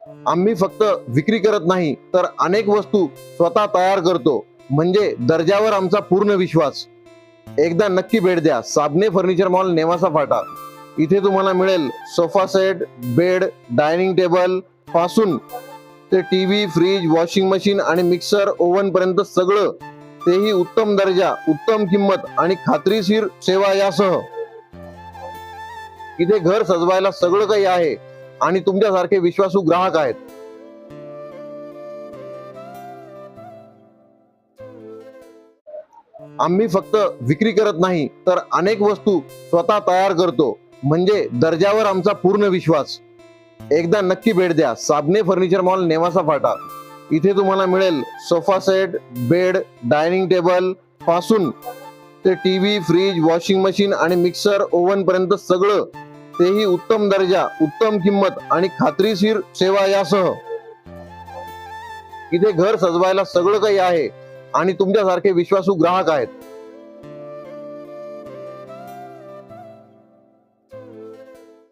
आम्ही फक्त विक्री करत नाही तर अनेक वस्तू स्वतः तयार करतो, म्हणजे दर्जावर आमचा पूर्ण विश्वास. एकदा नक्की भेट द्या साबणे फर्निचर मॉल, नेवासा फाटा. इथे तुम्हाला मिळेल sofa set, bed, dining table पासून ते टीव्ही, फ्रीज, वॉशिंग मशीन आणि मिक्सर, ओव्हन पर्यंत सगळं, तेही उत्तम दर्जा, उत्तम किंमत आणि खात्रीशीर सेवा यासह. इथे घर सजवायला सगळं काही आहे आणि तुमच्यासारखे विश्वासू ग्राहक आहेत. आम्ही फक्त विक्री करत नाही तर अनेक वस्तू स्वतः तयार करतो, म्हणजे दर्जावर आमचा पूर्ण विश्वास. एकदा नक्की भेट द्या साबणे फर्निचर मॉल, नेवासा फाटा. इथे तुम्हाला मिळेल sofa set, bed, dining table पासून ते टीव्ही, फ्रीज, वॉशिंग मशीन आणि मिक्सर, ओव्हन पर्यंत सगळं, तेही उत्तम दर्जा, उत्तम किंमत आणि खात्रीशीर सेवा यासह. इथे घर सजवायला सगळं काही आहे आणि तुमच्यासारखे विश्वासू ग्राहक आहेत.